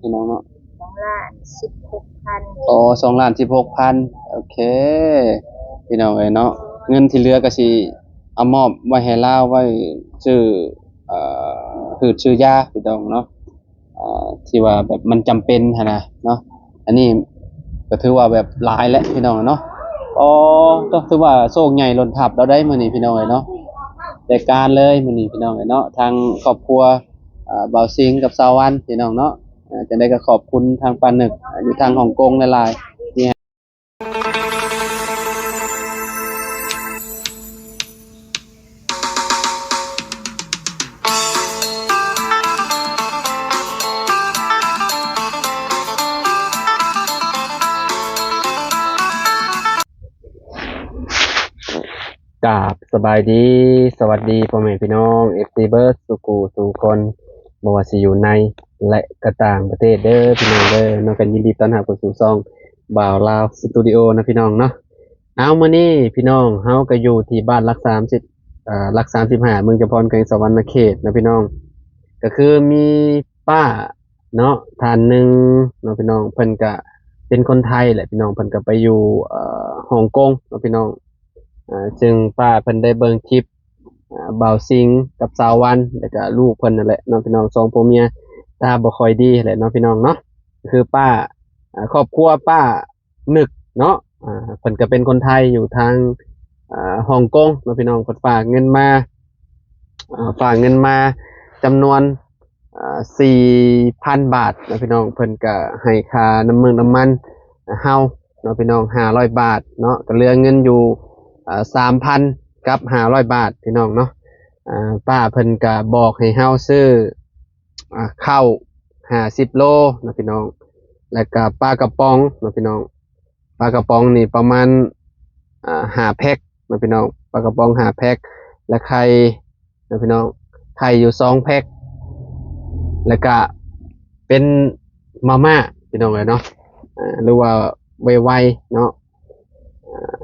พี่น้องเนาะ2,16,000อ๋อ2,16,000โอเคพี่น้องเนาะเงินที่เหลือก็สิเอามอบไว้ให้ลาวไว้ซื้อเอ่หืดซื้อยาพี่น้องเนาะที่ว่าแบบมันจำเป็นหั้นนะเนาะอันนี้ก็ถือว่าแบบหลายแล้วพี่น้องเนาะอ๋อก็ถือว่าโชคใหญ่ล้นทับเราได้มื้อนี้พี่น้องเนาะได้การเลยมื้อนี้พี่น้องเนาะทางครอบครัวบ่าวซิงกับสาววันพี่น้องเนาะจังได๋ก็ขอบคุณทางปานึกอยู่ทางฮ่องกงหลายๆที่กราบสบายดีสวัสดีพ่อแม่พี่น้อง FC เบิร์ดสุกูสู่คนบ่ว่าสิอยู่ในและก็ต่างประเทศเด้อพี่น้องเด้อน้องกันยินดีต้อนรับเข้าสู่ช่องบ่าวลาวสตูดิโอนะพี่น้องเนาะเอามื้อนี้พี่น้องเฮาก็อยู่ที่บ้านหลัก30หลัก35เมืองจำพรแขวงสะหวรรณเขตนะพี่น้องก็คือมีป้าเนาะท่านหนึงเนาะพี่น้องเพิ่นก็เป็นคนไทยแหละพี่น้องเพิ่นก็ไปอยู่ฮ่องกงเนาะพี่น้อง ซึ่งป้าเพิ่นได้เบิ่งคลิปบ่าวซิงกับสาววันแล้วก็ลูกเพิ่นนั่นแหละเนาะพี่น้องสองผัวเมียตาบ่ค่อยดีแหละเนาะพี่น้องเนาะคือป้าครอบครัวป้านึกเนาะเพิ่นก็เป็นคนไทยอยู่ทางฮ่องกงเนาะพี่น้องเพิ่นฝากเงินมาจำนวน4,000 บาทเนาะพี่น้องเพิ่นก็ให้ค่าน้ำมันเฮาเนาะพี่น้อง500 บาทเนาะก็เหลือเงินอยู่3,000กับ500 บาทพี่น้องเนาะป้าเพิ่นก็บอกให้เฮาซื้อข้าว50 โลนะพี่น้องแล้วก็ปลากระป๋องนะพี่น้องปลากระป๋องนี่ประมาณ5แพ็คนะพี่น้องปลากระป๋อง5แพ็คและไข่นะพี่น้องไข่อยู่2แพ็คแล้วก็เป็นมาม่าพี่น้องเลยเนาะหรือว่าไวๆเนาะ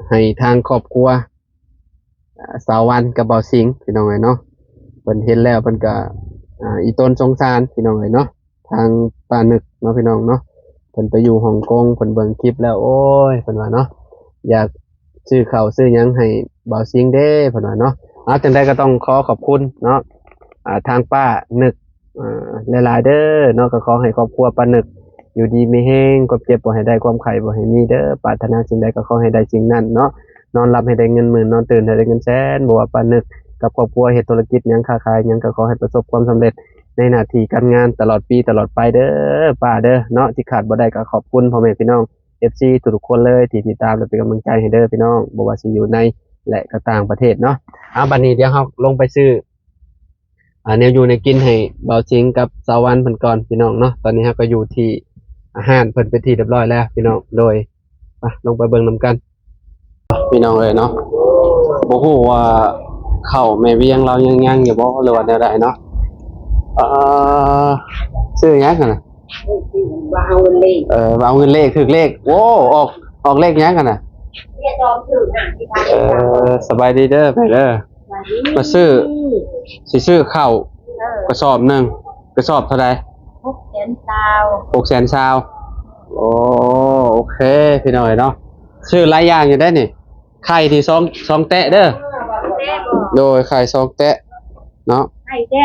ให้ทางครอบครัวสาววันกับเบาสิงพี่น้องเลยเนาะเพิ่นเห็นแล้วเพิ่นก็อีต้นสงสารพี่น้องเลยเนาะทางป้านึกเนาะพี่น้องเนาะเพิ่นไปอยู่ฮ่องกงเพิ่นเบิ่งคลิปแล้วโอ้ยเพิ่นว่าเนาะอยากซื้อข้าวซื้อหยังให้เบาสิงเด้เพิ่นว่าเนาะจังได๋ก็ต้องขอขอบคุณเนาะทางป้านึกหลายๆเด้อเนาะก็ขอให้ครอบครัวป้านึกอยู่ดีมีแรงความเจ็บบ่ให้ได้ความไข้บ่ให้มีเด้อปรารถนาสิ่งใดก็ขอให้ได้สิ่งนั้นเนาะนอนหลับให้ได้เงินหมื่นนอนตื่นให้ได้เงินแสนบ่ว่าป้านึกกับครอบครัวเฮ็ดธุรกิจหยังค้าขายหยังก็ขอให้ประสบความสำเร็จในหน้าที่การงานตลอดปีตลอดไปเด้อป้าเด้อเนาะที่ขาดบ่ได้ก็ขอบคุณพ่อแม่พี่น้อง FC ทุกๆคนเลยที่ติดตามและเป็นกำลังใจให้เด้อพี่น้องบ่ว่าสิอยู่ในและก็ต่างประเทศเนาะบัดนี้เดี๋ยวเราลงไปซื้อแนวอยู่ในกินให้เบาจิงกับสาวันเพิ่นก่อนพี่น้องเนาะตอนนี้เราก็อยู่ที่อาหารเพิ่นเป็นที่เรียบร้อยแล้วพี่น้องโดยไปลงไปเบิ่งนำกันพี่น้องเอ้ยเนาะบ่ฮู้ว่าข้าวแม่เวียงเรายังอยู่บ่หรือว่าแนวใดเนาะเอ่อซื้อหยังกันน่ะว่าเอาเงินเลขว่าเอาเงินเลขถึกเลขโอ้ออกเลขหยังกันน่ะเรียกจอมถือหนังที่ทางสบายดีเด้อไปเด้อมาซื้อสิซื้อข้าวกระสอบหนึงกระสอบเท่าใด600,000 ซาวโอเคพี่น้อยเนาะชื่อหลายอย่างอยู่ได้นี่ไข่ที่สองแตะเด้อโดยไข่2 แตะเนาะไข่แค่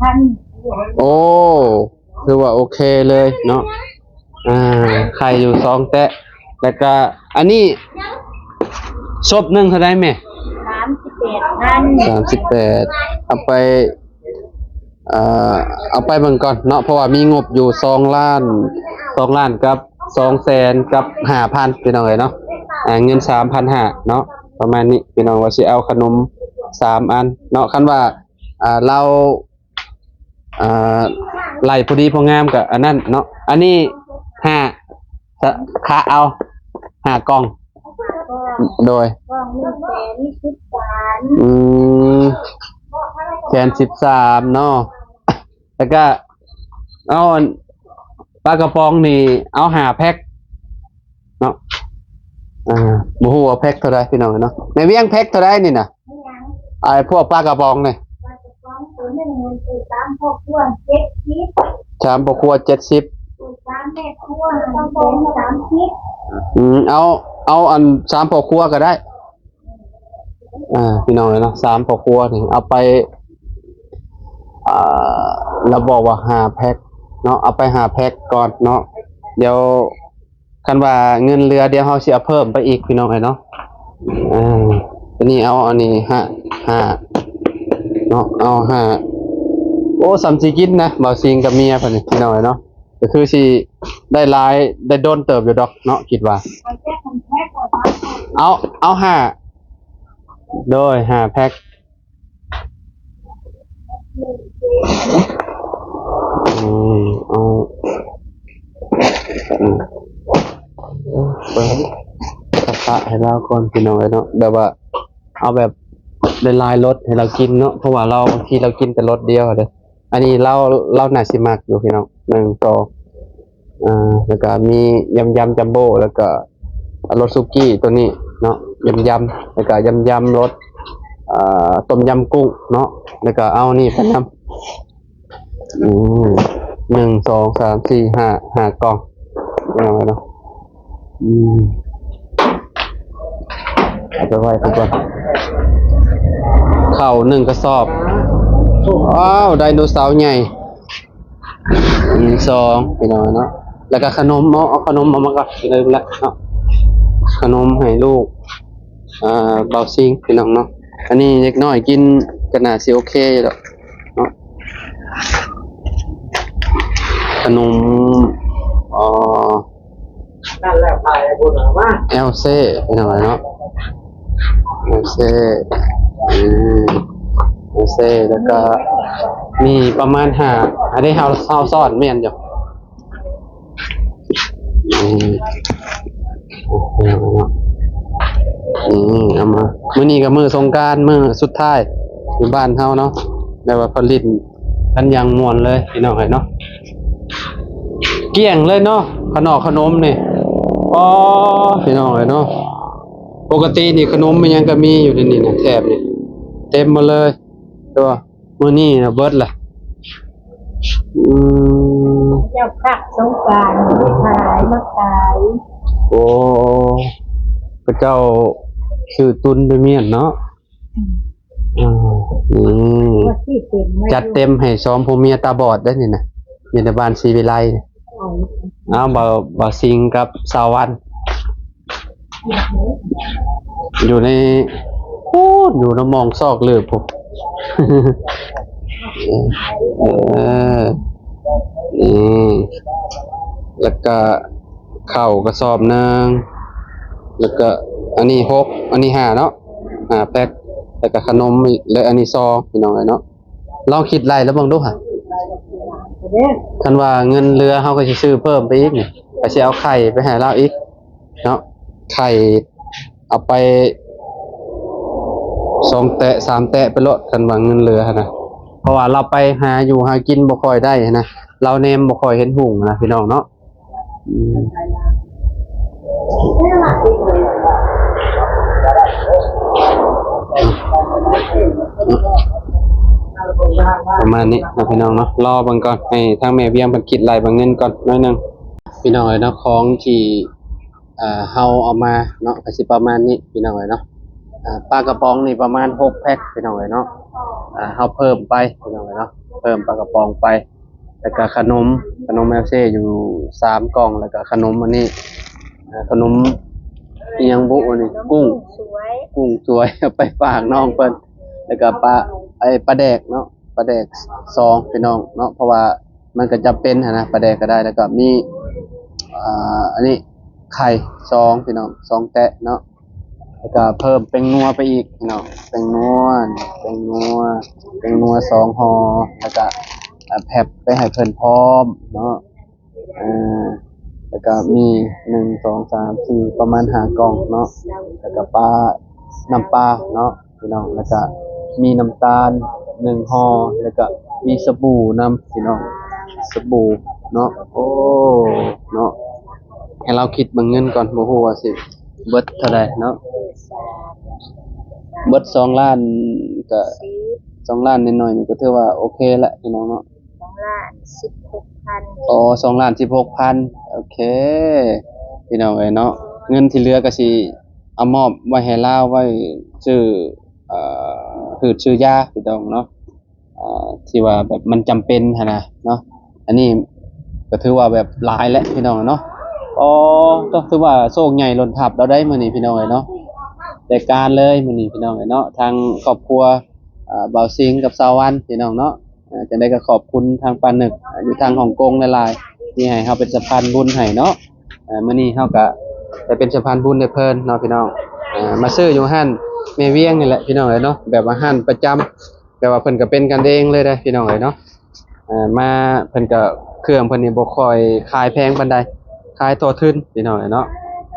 58,000โอ้คือว่าโอเคเลยเนาะไข่อยู่2 แตะแล้วก็อันนี้ซบหนึงเท่าใดแม่38เอาไปเอาไปเบิ่งก่อนเนาะเพราะว่ามีงบอยู่2 ล้านกับ200,000กับ5,000พี่น้องเอ้ยเนาะเงิน3,500เนาะประมาณนี้พี่น้องว่าสิเอาขนม3 อันเนาะคันว่าเราไล่พอดีพองามกับอันนั้นเนาะอันนี้5ค่าเอา5กล่องโดยกล่อง113เนาะแล้วก็เอาปลากระป๋องนี่เอา5 แพ็คเนาะบ่ฮู้ว่าแพ็คเท่าใดพี่น้องเนาะในเวียงแพ็คเท่าใดนี่น่ะพวกปลากระป๋องนี่3 พวกขวด70 3 พวกขวด70 ามแม่ครัวต้องโอน30เอาอัน3พ่อครัวก็ได้พี่น้องเลยเนาะ3พ่อครัวนี่เอาไปอ่เราบอกว่า5แพ็คเนาะเอาไป5แพ็คก่อนเนาะเดี๋ยวคันว่าเงินเหลือเดี๋ยวเฮาสิเอาเพิ่มไปอีกพี่น้องเอ้ยเนาะอันนี้เอาอันนี้5เนาะเอา5โอ้สำสิกินนะบ่าวซิงกับเมียเพิ่นนี่พี่น้องเอ้ยเนาะก็คือสิได้หลายได้โดนเติบอยู่ดอกเนาะคิดว่าเอา5โดย5แพ็คเอาเปิดกระให้เราก่อนพี่น้องเนาะแบบว่าเอาแบบลายๆรสให้เรากินเนาะเพราะว่าเราบางทีเรากินแต่รสเดียวเด้ออันนี้เราน่าสิมักอยู่พี่น้อง1ต่อแล้วก็มียำจัมโบ้แล้วก็รสซุกี้ตัวนี้เนาะยำแล้วก็ยำรสต้มยำกุ้งเนาะแล้วก็เอานี่ไปทำ1 2 3 4 5กล่องเอาไว้เนาะเอาไปไว้ก่อนข้าว1กระสอบว้าวไดโนเสาร์ใหญ่2พี่น้องเนาะแล้วก็ขนมเอาขนมมาก็เลยละเนาะขนมให้ลูกเบาซิงพี่น้องเนาะอันนี้เล็กน้อยกินก็น่าสิโอเคอยู่ดอกเนาะขนมนั่นแหละไปบุญว่าเอลเซ่พี่น้องเนาะเอลเซ่เอลเซ่แล้วก็มีประมาณ5อันนี้เฮาซ่อนแม่นอยู่เอามามื้อนี้ก็มื้อสงกรานต์มื้อสุดท้ายอยู่บ้านเฮาเนาะแบบว่าผลิตกันอย่างม่วนเลยพี่น้องเอ้ยเนาะเกลี้ยงเลยเนาะขนมนี่อ๋อพี่น้องเอ้ยเนาะปกตินี่ขนมมันยังก็มีอยู่ในนี่นะแถบนี่เต็มหมดเลยตัวมื้อนี้นะเบิดล่ะเจ้าพักสงกรานต์ขายมาขาย โอ้พระเจ้าชื่อตุนไปเมียนเนาะจัดเต็มให้ซ้อมผู้เมียตาบอดได้นี่นะอยู่ในบ้านศรีวิไลเนี่ยบ่าวซิงกับสาวันอยู่ในอยู่ในมองซอกเลือบผมนี่แล้วก็ข้าวกระสอบนึงแล้วก็อันนี้6อันนี้5เนาะแพ็คแล้วก็ขนมและอันนี้2พี่น้องเนาะลองคิดไล่แล้วเบิ่งดูค่ะคันว่าเงินเหลือเฮาก็สิซื้อเพิ่มไปอีกนี่ก็สิเอาไข่ไปให้เราอีกเนาะไข่เอาไป2แตะ3แตะไปโลดคันว่าเงินเหลือนะเพราะว่าเราไปหาอยู่หากินบ่ค่อยได้นะเราแนมบ่ค่อยเห็นหุ่งนะพี่น้องเนาะประมาณนี้นะพี่น้องเนาะรอบังก่อนให้ทางแม่เวียงเพิ่นคิดไล่บางเงินก่อนน้อยนึงพี่น้องเอ้ยเนาะของที่เฮาเอามาเนาะก็สิประมาณนี้พี่น้องเอ้ยเนาะปลากระป๋องนี่ประมาณ6แพ็คพี่น้องเอ้ยเนาะเฮาเพิ่มไปพี่น้องเอ้ยเนาะเพิ่มปลากระป๋องไปแล้วก็ขนมแอลเซ่อยู่3กล่องแล้วก็ขนมอันนี้ขนมอีหยังบุอันนี้กุ้งสวยเอาไปฝากน้องเพิ่นแล้วก็ปลาแดกเนาะปลาแดก2พี่น้องเนาะเพราะว่ามันก็จะเป็นนะปลาแดกก็ได้แล้วก็มีอันนี้ไข่2พี่น้อง2แตะเนาะแล้วก็เพิ่มเป็นนัวไปอีกพี่น้องเป็นนัว2ห่อแล้วก็แพ็คไปให้เพิ่นพร้อมเนาะแล้วก็มี1 2 3 4ประมาณ5กล่องเนาะแล้วก็น้ำปลาเนาะพี่น้องแล้วก็มีน้ำตาล1ห่อแล้วก็มีสบู่นำพี่น้องสบู่เนาะโอ้เนาะให้เราคิดเบิ่งเงินก่อนบ่ฮู้ว่าสิเบิดเท่าใดเนาะเบิด2ล้านก็2ล้านนิดหน่อยนี่ก็ถือว่าโอเคละพี่น้องเนาะ2,16,000 16,000 อ๋อ2,16,000โอเคพี่น้องเอ้ยเนาะเงินที่เหลือก็สิเอามอบไว้ให้ลาวไว้ซื้อเอ่พืชซื้อยาพี่น้องเนาะที่ว่าแบบมันจำเป็นหันนะเนาะอันนี้ก็ถือว่าแบบหลายแล้วพี่น้องเนาะอ๋อก็ถือว่าโชคใหญ่ล้นทับเราได้มื้อนี้พี่น้องเอ้ยเนาะได้การเลยมื้อนี้พี่น้องเอ้ยเนาะทางครอบครัวบ่าวสิงห์กับสาววันพี่น้องเนาะจังได๋ก็ขอบคุณทางปานนึกอยู่ทางฮ่องกงหลายๆที่ให้เฮาเป็นสะพานบุญให้เนาะมื้อนี้เฮาก็ได้เป็นสะพานบุญให้เพิ่นเนาะพี่น้องมาซื้ออยู่ห้านแม่เวียงนี่แหละพี่น้องเอ้ยเนาะแบบว่าห้านประจำแต่ว่าเพิ่นก็เป็นกันเองเลยเด้อพี่น้องเอ้ยเนาะมาเพิ่นก็เครื่องเพิ่นนี่บ่ค่อยขายแพงปานใดขายทั่วถึงพี่น้องเอ้ยเนาะ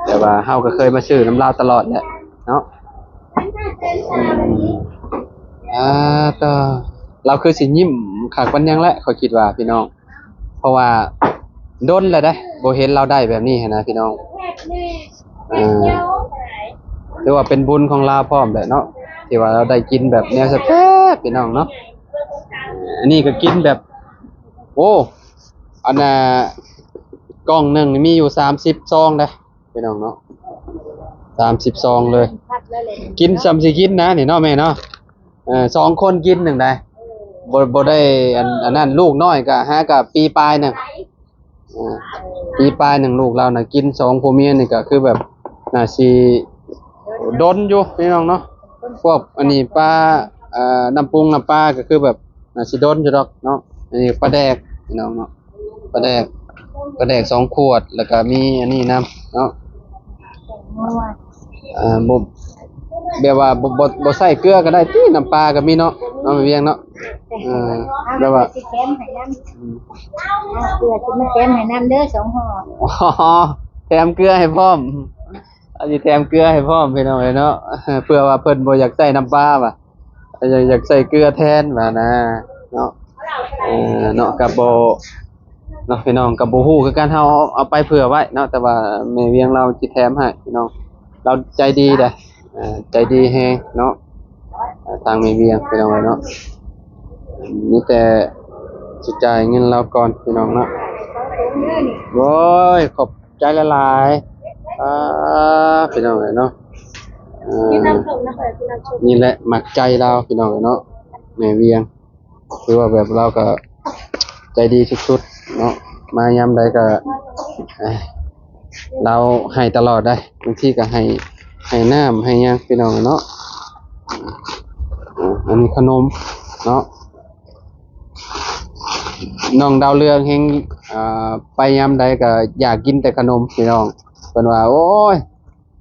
แต่ว่าเฮาก็เคยมาซื้อน้ำลาวตลอดแหละเนาะต่อเราคือสิยิ้มคักปานยังแหละข้อยคิดว่าพี่น้องเพราะว่าดนแล้วเด้บ่เห็นเราได้แบบนี้หันนะพี่น้องถือว่าเป็นบุญของเราพร้อมแหละเนาะที่ว่าเราได้กินแบบแนวแซ่บๆพี่น้องเนาะอันนี้ก็กินแบบโอ้อันน่ะกล่องหนึงนี่มีอยู่30ซองเด้พี่น้องเนาะ30ซองเลยกินซ้ำสิกินนะนี่เนาะแม่เนาะ2คนกินหนึ่งได้บ่ได้อันนั้นลูกน้อยก็หากับปีปลายหนึงปีปลายหนึ่งลูกเราน่ะกิน2ผัวเมียนี่ก็คือแบบน่าสิดนอยู่พี่น้องเนาะพวกอันนี้ปลาน้ำปรุงน้ำปลาก็คือแบบน่าสิดนอยู่ดอกเนาะอันนี้ปลาแดกพี่น้องเนาะปลาแดก2ขวดแล้วก็มีอันนี้นํเนาะบ่แบบว่าบ่ใส่เกลือก็ได้ติน้ำปลาก็มีเนาะเนาะแม่เวียงเนาะแบบว่าสิแถมให้นำเกลือสิมาแถมให้นำเด้อ2ห่ออ๋อแถมเกลือให้พร้อมอันนี้แถมเกลือให้พร้อมพี่น้องเอ้ยเนาะเพื่อว่าเพิ่นบ่อยากใส่น้ำปลาว่ะอยากใส่เกลือแทนว่านะเนาะเนาะก็บ่เนาะพี่น้องก็บ่ฮู้คือกันเฮาเอาไปเผื่อไว้เนาะแต่ว่าแม่เวียงเราสิแถมให้พี่น้องเราใจดีเด้ใจดีแฮงเนาะทางแม่เวียงพี่น้องเอ้ยเนาะมีแต่สิจ่ายเงินเราก่อนพี่น้องเนาะโอ้ยขอบใจหลายๆพี่น้องเอ้ยเนาะนี่แหละมักใจเราพี่น้องเอ้ยเนาะแม่เวียงคือว่าแบบเราก็ใจดีสุดๆเนาะมายามใดก็เราให้ตลอดได้บางทีก็ให้น้ำให้หยังพี่น้องเนาะอันนี้ขนมเนาะน้องดาวเรืองเฮงไปยามใดก็อยากกินแต่ขนมพี่น้องเพิ่นว่าโอ้ย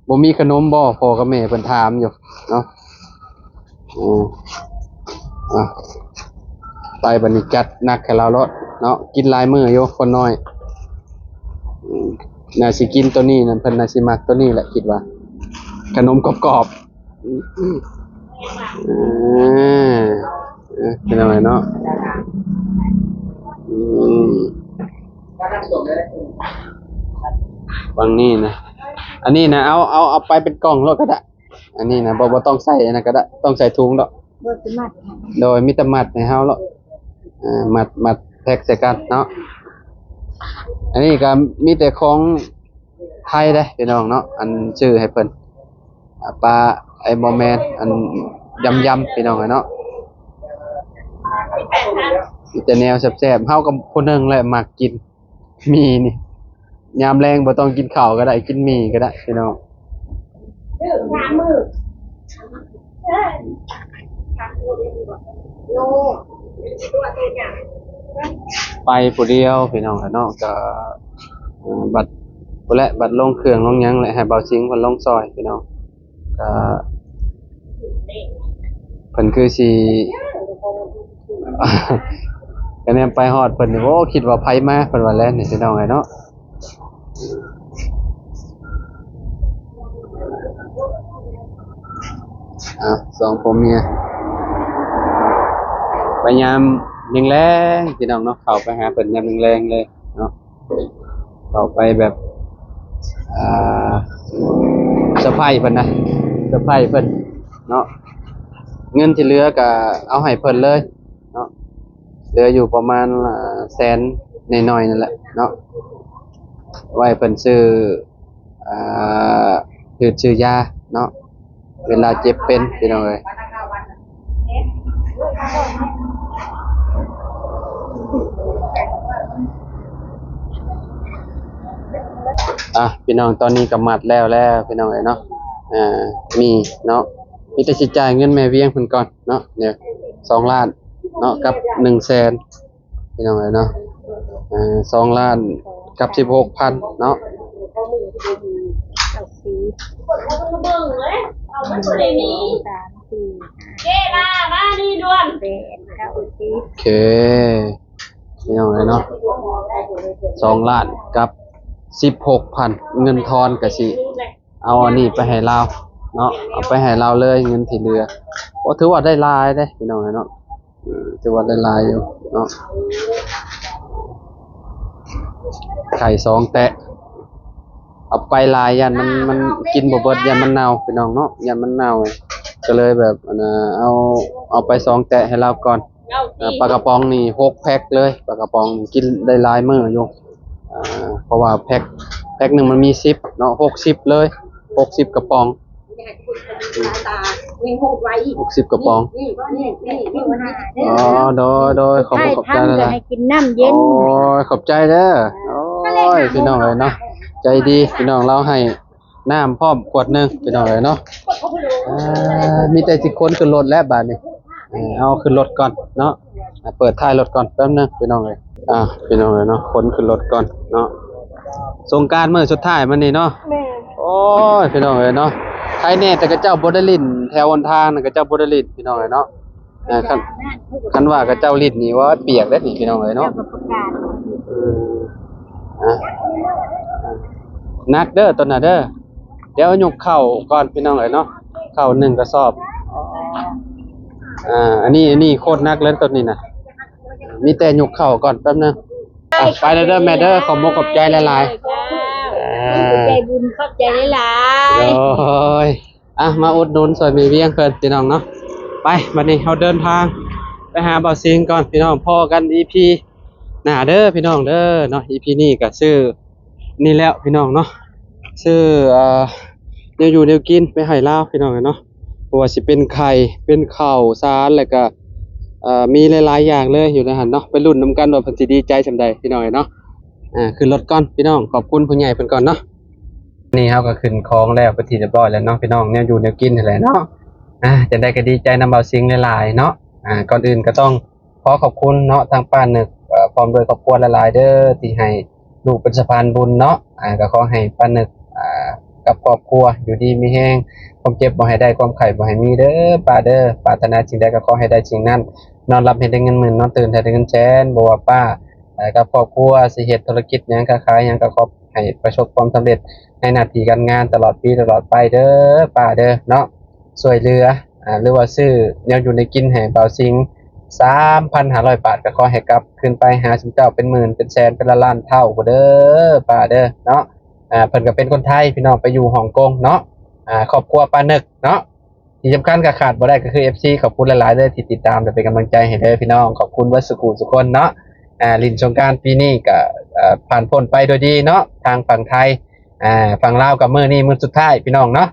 บ่มีขนมบ่พ่อกับแม่เพิ่นถามอยู่เนาะไปบัดนี้จัดหนักให้เราโลดเนาะกินหลายมื้ออยู่คนน้อยน่าสิกินตัวนี้นั่นเพิ่นน่าสิมักตัวนี้แหละคิดว่าขนมกรอบๆเป็นอะไรเนาะฟังนี่นะอันนี้นะเอาไปเป็นกล่องรถก็ได้อันนี้นะบ่ต้องใส่นะก็ได้ต้องใส่ถุงดอกโดยมีแต่มัดให้เฮาแล้วมัดแพ็คใส่กันเนาะอันนี้ก็มีแต่ของไทยเด้พี่น้องเนาะอันชื่อให้เพิ่นปลาไอ้บ่แม่นอันยำพี่น้องเนาะมีแต่แนวแซ่บๆเฮากับคนนึงแหละมักกินมีนี่ยามแรงบ่ต้องกินข้าวก็ได้กินหมี่ก็ได้พี่น้องไปผู้เดียวพี่น้องเนาะก็บัดพุ่นแหละบัดลงเครื่องลงหยังแหละให้เบาสิงเพิ่นลงซอยพี่น้องก็เพิ่นคือสิก็แนมไปฮอดเพิ่นนี่โอ้คิดว่าไผมาเพิ่นว่าแล่นนี่พี่น้องเนาะสองผัวเมียพยายามแรงๆพี่น้องเนาะเข้าไปหาเพิ่นยามแรงๆเลยเนาะเข้าไปแบบเซอร์ไพรส์เพิ่นนะเซอร์ไพรส์เพิ่นเนาะเงินที่เหลือก็เอาให้เพิ่นเลยเนาะเหลืออยู่ประมาณ100,000 น้อยๆนั่นแหละเนาะไว้เพิ่นซื้ออ่ชื่อยาเนาะเวลาเจ็บเป็นพี่น้องเอ้ยพี่น้องตอนนี้ก็มัดแล้วพี่น้องเอ้ยเนาะมีเนาะมีแต่สิจ่ายเงินแม่เวียงเพิ่นก่อนเนาะเนี่ย2 ล้านเนาะกับ100,000พี่น้องเอ้ยเนาะ2 ล้านกับ16,000เนาะเอาสีเอาสามสี่เก้มานี่ด่วน8 9 10โอเคพี่น้องเอ้ยเนาะ2 ล้านกับ16,000เงินทอนก็สิเอาอันนี้ไปให้เราเนาะเอาไปให้เราเลยเงินที่เหลือโอ้ถือว่าได้หลายเด้พี่น้องเอ้ยเนาะถือว่าได้หลายอยู่เนาะไข่2แตะเอาไปหลายยันมันกินบ่เบิดยันมันเน่าพี่น้องเนาะยันมันเน่าก็เลยแบบเอาไป2แตะให้เราก่อนปลากระป๋องนี่6แพ็คเลยปลากระป๋องกินได้หลายมื้ออยู่เพราะว่าแพ็คหนึงมันมี10เนาะ60เลย60กระป๋อง60กระป๋องอ๋อโดยขอบใจนะ ให้กินน้ำเย็น โอ้ยขอบใจเด้อโอ้ยพี่น้องเอ้ยเนาะใจดีพี่น้องเราให้น้ำพร้อมขวดหนึงพี่น้องเอ้ยเนาะมีแต่สิคนขึ้นรถแล้วบาดนี้เอาขึ้นรถก่อนเนาะเปิดท้ายรถก่อนแป๊บนึงพี่น้องเอ้ยพี่น้องเอ้ยเนาะคนขึ้นรถก่อนเนาะสงกรานต์มื้อสุดท้ายมื้อนี้เนาะโอ้ยพี่น้องเอ้ยเนาะใครแน่แต่ก็เจ้าบ่ได้ลิ้นแถวหนทางน่ะก็เจ้าบ่ได้ลิ้นพี่น้องเอ้ยเนาะคันว่าก็เจ้าลิ้นนี่ว่าเปียกเด้อนี่พี่น้องเอ้ยเนาะนักเด้อตัวน่ะเด้อเดี๋ยวยกเข้าก่อนพี่น้องเอ้ยเนาะเข้า1กระสอบอันนี้โคตรนักเลยตัวนี้น่ะมีแต่ยกเข้าก่อนแป๊บนึงไปเด้อแม่เด้อขอบคุณขอบใจหลายๆใจบุญขอบใจหลายโอ้ยมาอุดหนุนซอยมีเวียงเพิ่นพี่น้องเนาะไปบัดนี้เฮาเดินทางไปหาบ่าวซิงก่อนพี่น้องพอกัน EP หน้าเด้อพี่น้องเด้อเนาะ EP นี้ก็ซื้อนี่แล้วพี่น้องเนาะซื้อแนวอยู่แนวกินไปให้ลาวพี่น้องเนาะบ่ว่าสิเป็นไข่เป็นข้าวสารแล้วก็มีหลายๆอย่างเลยอยู่ในหั่นเนาะไปลุ้นนำกันว่าเพิ่นสิดีใจซำใดพี่น้องเนาะขึ้นรถก่อนพี่น้องขอบคุณผู้ใหญ่เพิ่นก่อนเนาะนี่เฮาก็ขึ้นของแล้วไปนที่เรียบร้อยแล้วเนาะพี่น้องแนวอยู่แนวกินนั่นแหละเนาะจะได้ก็ดีใจนำเบาซิงหลายๆเนาะก่อนอื่นก็ต้องขอขอบคุณเนาะทางป้านึกพร้อมด้วยครอบครัวหลายๆเด้อที่ให้ลูกเป็นสะพานบุญเนาะก็ขอให้ป้านึกกับครอบครัวอยู่ดีมีแฮงความเจ็บบ่ให้ได้ความไข้บ่ให้มีเด้อป้าเด้อปรารถนาสิ่งใดก็ขอให้ได้สิ่งนั้นนอนหลับให้ได้เงินหมื่นนอนตื่นให้ได้เงินแสนบ่ว่าป้ากับครอบครัวสิเฮ็ดธุรกิจหยังก็ขายหยังก็ขอให้ประสบความสำเร็จในหน้าที่การงานตลอดปีตลอดไปเด้อป้าเด้อเนาะช่วยเหลือหรือว่าซื้อแนวอยู่ในกินให้เบาซิง 3,500 บาทก็ขอให้กลับขึ้นไปหาสมเจ้าเป็นหมื่นเป็นแสนเป็นล้านเท่าบ่เด้อป้าเด้อเนาะเพิ่นก็เป็นคนไทยพี่น้องไปอยู่ฮ่องกงเนาะครอบครัวป้านึกเนาะที่สำคัญก็ขาดบ่ได้ก็คือ FC ขอบคุณหลายๆเด้อที่ติดตามและเป็นกำลังใจให้เด้อพี่น้องขอบคุณวัดสุขุทุกคนเนาะลิ้นสงกรานต์ปีนี้ก็ผ่านพ้นไปโดยดีเนาะทางฝั่งไทยฝั่งลาวกับมื้อนี้มื้อสุดท้ายพี่น้องเนาะ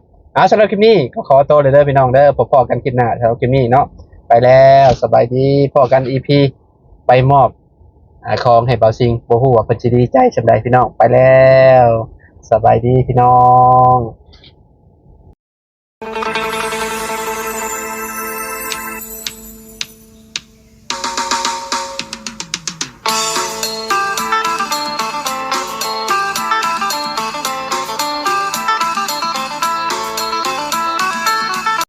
สำหรับคลิปนี้ก็ขอตัวเลยเด้อพี่น้องเด้อพบกันคลิปหน้าสำหรับคลิปนี้เนาะไปแล้วสบายดีพอกัน EP ไปมอบของให้เบาซิงบ่ฮู้ว่าเพิ่นสิดีใจซำใดพี่น้องไปแล้วสบายดีพี่น้อง